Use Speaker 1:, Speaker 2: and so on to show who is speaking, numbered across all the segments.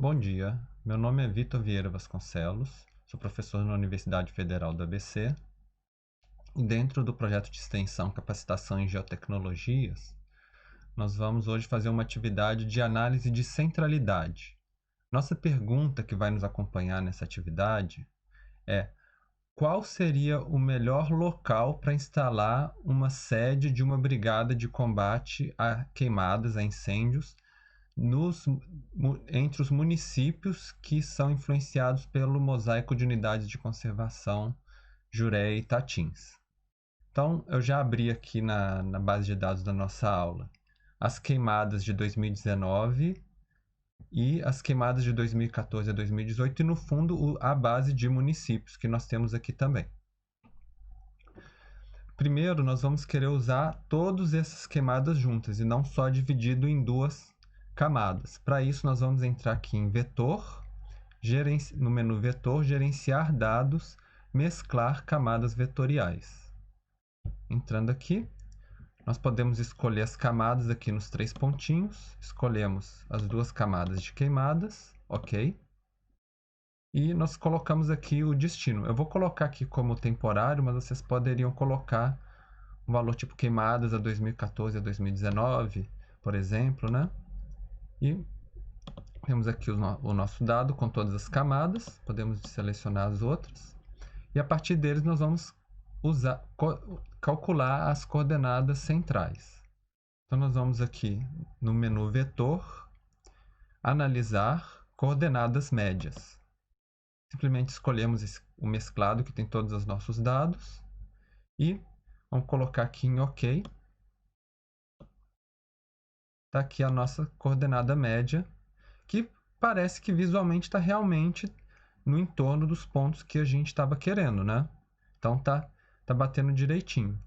Speaker 1: Bom dia, meu nome é Vitor Vieira Vasconcelos, sou professor na Universidade Federal do ABC e dentro do projeto de extensão Capacitação em Geotecnologias, nós vamos hoje fazer uma atividade de análise de centralidade. Nossa pergunta que vai nos acompanhar nessa atividade é: qual seria o melhor local para instalar uma sede de uma brigada de combate a queimadas, a incêndios, entre os municípios que são influenciados pelo mosaico de unidades de conservação Juré e Tatins? Então, eu já abri aqui na base de dados da nossa aula as queimadas de 2019 e as queimadas de 2014 a 2018 e, no fundo, a base de municípios que nós temos aqui também. Primeiro, nós vamos querer usar todas essas queimadas juntas e não só dividido em duas camadas. Para isso, nós vamos entrar aqui em Vetor, no menu Vetor, Gerenciar Dados, Mesclar Camadas Vetoriais. Entrando aqui, nós podemos escolher as camadas aqui nos três pontinhos. Escolhemos as duas camadas de queimadas, ok. E nós colocamos aqui o destino. Eu vou colocar aqui como temporário, mas vocês poderiam colocar um valor tipo queimadas a 2014 a 2019, por exemplo, né? E temos aqui o nosso dado com todas as camadas, podemos selecionar as outras. E a partir deles nós vamos calcular as coordenadas centrais. Então nós vamos aqui no menu Vetor, Analisar Coordenadas Médias. Simplesmente escolhemos o mesclado que tem todos os nossos dados e vamos colocar aqui em OK. Está aqui a nossa coordenada média, que parece que visualmente está realmente no entorno dos pontos que a gente estava querendo, né? Então tá batendo direitinho.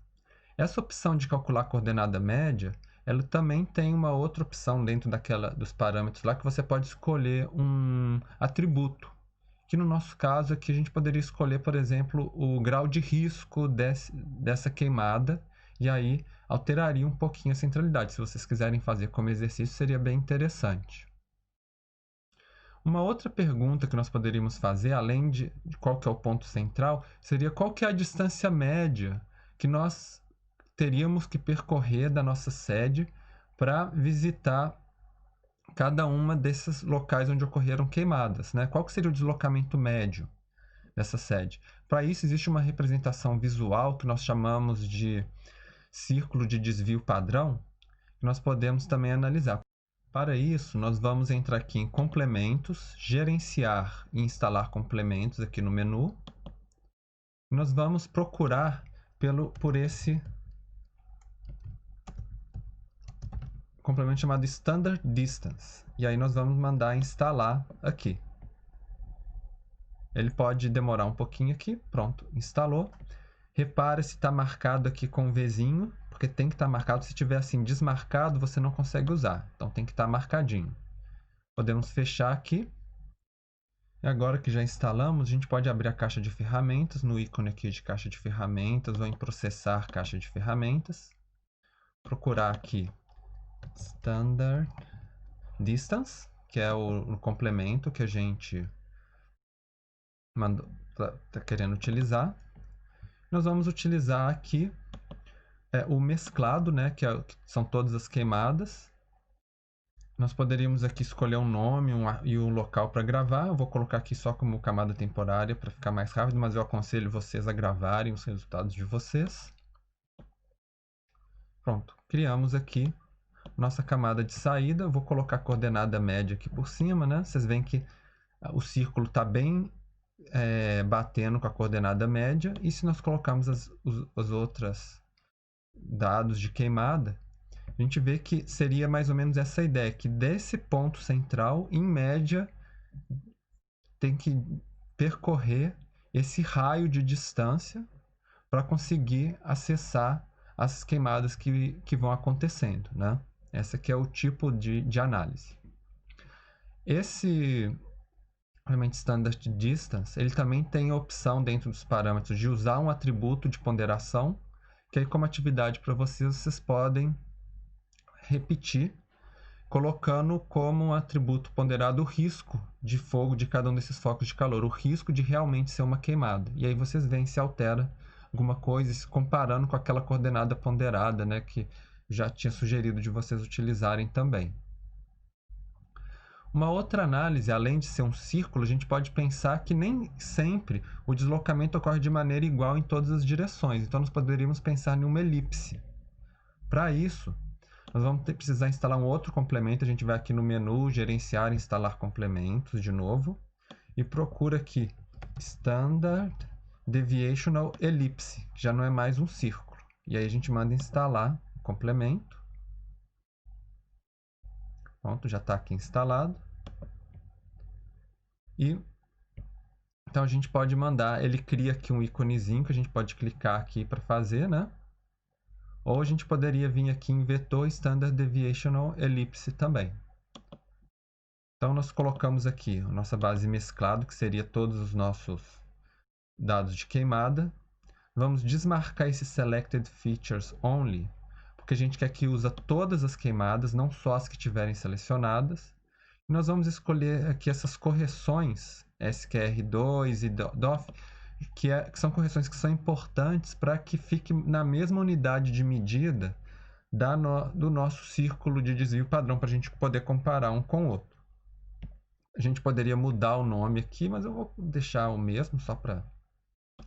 Speaker 1: Essa opção de calcular a coordenada média, ela também tem uma outra opção dentro dos parâmetros lá, que você pode escolher um atributo, que no nosso caso aqui a gente poderia escolher, por exemplo, o grau de risco dessa queimada, e aí alteraria um pouquinho a centralidade. Se vocês quiserem fazer como exercício, seria bem interessante. Uma outra pergunta que nós poderíamos fazer, além de qual que é o ponto central, seria qual que é a distância média que nós teríamos que percorrer da nossa sede para visitar cada uma desses locais onde ocorreram queimadas, né? Qual que seria o deslocamento médio dessa sede? Para isso, existe uma representação visual que nós chamamos de círculo de desvio padrão, que nós podemos também analisar. Para isso, nós vamos entrar aqui em Complementos, Gerenciar e Instalar Complementos aqui no menu. Nós vamos procurar por esse complemento chamado Standard Distance. E aí nós vamos mandar instalar aqui. Ele pode demorar um pouquinho aqui. Pronto, instalou. Repara se está marcado aqui com um Vzinho, porque tem que estar marcado. Se tiver assim desmarcado, você não consegue usar. Então tem que estar marcadinho. Podemos fechar aqui. E agora que já instalamos, a gente pode abrir a caixa de ferramentas, no ícone aqui de caixa de ferramentas, ou em processar caixa de ferramentas. Procurar aqui Standard Distance, que é o complemento que a gente está querendo utilizar. Nós vamos utilizar aqui o mesclado, né, que são todas as queimadas. Nós poderíamos aqui escolher um nome e um local para gravar. Eu vou colocar aqui só como camada temporária para ficar mais rápido, mas eu aconselho vocês a gravarem os resultados de vocês. Pronto, criamos aqui nossa camada de saída. Eu vou colocar a coordenada média aqui por cima, né? Vocês veem que o círculo está bem batendo com a coordenada média. E se nós colocarmos os outros dados de queimada, a gente vê que seria mais ou menos essa ideia, que desse ponto central, em média, tem que percorrer esse raio de distância para conseguir acessar as queimadas que vão acontecendo, né? Esse aqui é o tipo de análise. Esse realmente Standard Distance, ele também tem a opção dentro dos parâmetros de usar um atributo de ponderação, que aí como atividade para vocês podem repetir colocando como um atributo ponderado o risco de fogo de cada um desses focos de calor, o risco de realmente ser uma queimada. E aí vocês veem se altera alguma coisa, comparando com aquela coordenada ponderada, né, que já tinha sugerido de vocês utilizarem também. Uma outra análise, além de ser um círculo, a gente pode pensar que nem sempre o deslocamento ocorre de maneira igual em todas as direções. Então, nós poderíamos pensar em uma elipse. Para isso, nós vamos precisar instalar um outro complemento. A gente vai aqui no menu, gerenciar, instalar complementos de novo. E procura aqui, Standard Deviational Ellipse, que já não é mais um círculo. E aí a gente manda instalar o complemento. Pronto, já está aqui instalado. E então a gente pode mandar, ele cria aqui um íconezinho que a gente pode clicar aqui para fazer, né? Ou a gente poderia vir aqui em vetor Standard Deviational Ellipse também. Então nós colocamos aqui a nossa base mesclado, que seria todos os nossos dados de queimada. Vamos desmarcar esse Selected Features Only, porque a gente quer que use todas as queimadas, não só as que tiverem selecionadas. E nós vamos escolher aqui essas correções, SQR2 e DOF, que são correções que são importantes para que fique na mesma unidade de medida do nosso círculo de desvio padrão, para a gente poder comparar um com o outro. A gente poderia mudar o nome aqui, mas eu vou deixar o mesmo, só para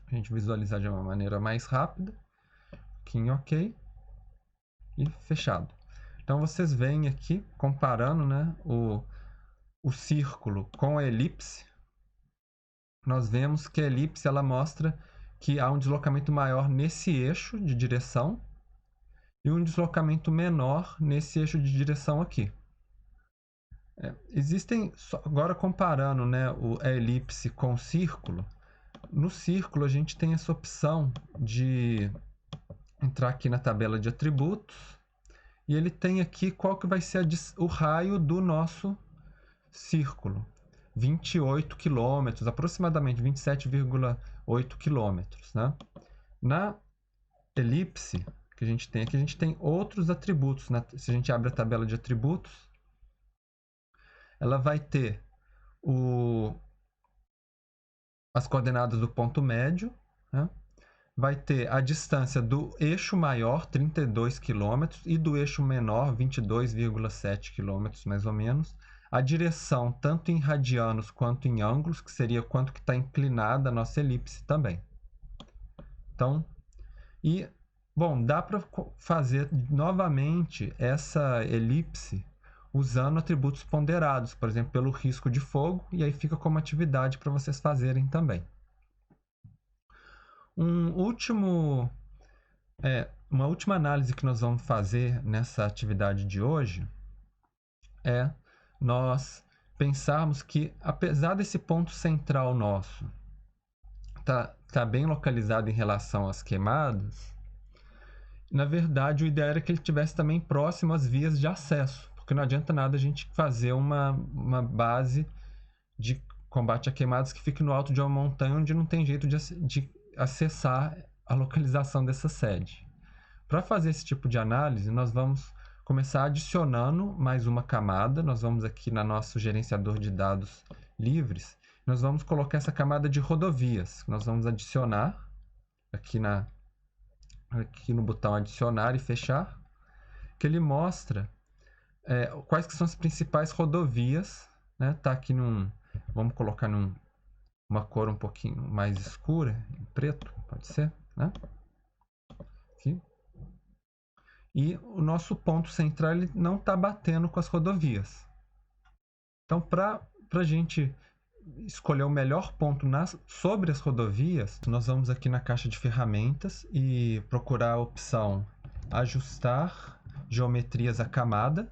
Speaker 1: a gente visualizar de uma maneira mais rápida. Aqui em OK. E fechado. Então vocês veem aqui, comparando, né, o círculo com a elipse, nós vemos que a elipse ela mostra que há um deslocamento maior nesse eixo de direção e um deslocamento menor nesse eixo de direção aqui. Existem, agora comparando, né, a elipse com o círculo, no círculo a gente tem essa opção de entrar aqui na tabela de atributos e ele tem aqui qual que vai ser o raio do nosso círculo. 28 quilômetros, aproximadamente 27,8 quilômetros, né? Na elipse que a gente tem aqui, a gente tem outros atributos. Se a gente abre a tabela de atributos, ela vai ter as coordenadas do ponto médio, né? Vai ter a distância do eixo maior, 32 km, e do eixo menor, 22,7 km, mais ou menos. A direção, tanto em radianos quanto em ângulos, que seria quanto que está inclinada a nossa elipse também. Então, bom, dá para fazer novamente essa elipse usando atributos ponderados, por exemplo, pelo risco de fogo, e aí fica como atividade para vocês fazerem também. Uma última análise que nós vamos fazer nessa atividade de hoje é nós pensarmos que, apesar desse ponto central nosso tá bem localizado em relação às queimadas, na verdade o ideal era que ele estivesse também próximo às vias de acesso, porque não adianta nada a gente fazer uma base de combate a queimadas que fique no alto de uma montanha onde não tem jeito de acessar a localização dessa sede. Para fazer esse tipo de análise, nós vamos começar adicionando mais uma camada. Nós vamos aqui no nosso gerenciador de dados livres, nós vamos colocar essa camada de rodovias. Nós vamos adicionar aqui no botão adicionar e fechar, que ele mostra quais que são as principais rodovias, né? Tá aqui vamos colocar uma cor um pouquinho mais escura, em preto, pode ser, né? Aqui. E o nosso ponto central ele não está batendo com as rodovias. Então, para a gente escolher o melhor ponto sobre as rodovias, nós vamos aqui na caixa de ferramentas e procurar a opção ajustar geometrias à camada.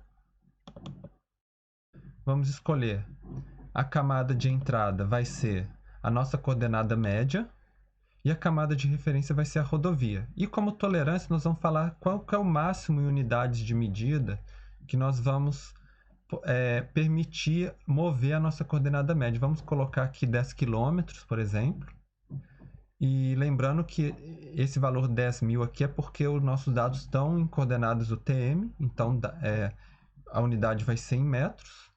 Speaker 1: Vamos escolher a camada de entrada, vai ser a nossa coordenada média, e a camada de referência vai ser a rodovia. E como tolerância, nós vamos falar qual que é o máximo em unidades de medida que nós vamos permitir mover a nossa coordenada média. Vamos colocar aqui 10 km, por exemplo. E lembrando que esse valor 10.000 aqui é porque os nossos dados estão em coordenadas UTM, então a unidade vai ser em metros.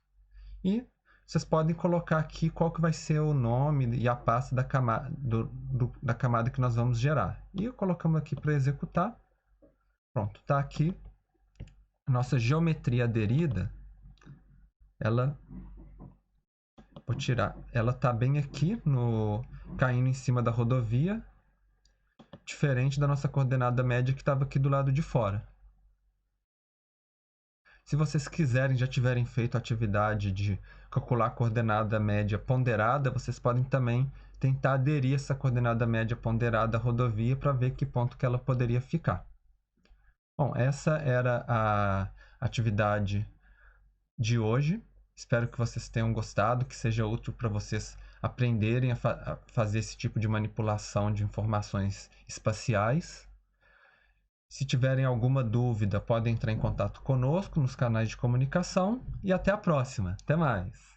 Speaker 1: E vocês podem colocar aqui qual que vai ser o nome e a pasta da camada que nós vamos gerar. E colocamos aqui para executar. Pronto, está aqui. Nossa geometria aderida, vou tirar, ela está bem aqui, caindo em cima da rodovia, diferente da nossa coordenada média que estava aqui do lado de fora. Se vocês quiserem, já tiverem feito a atividade de calcular a coordenada média ponderada, vocês podem também tentar aderir essa coordenada média ponderada à rodovia para ver que ponto que ela poderia ficar. Bom, essa era a atividade de hoje. Espero que vocês tenham gostado, que seja útil para vocês aprenderem a fazer esse tipo de manipulação de informações espaciais. Se tiverem alguma dúvida, podem entrar em contato conosco nos canais de comunicação e até a próxima. Até mais!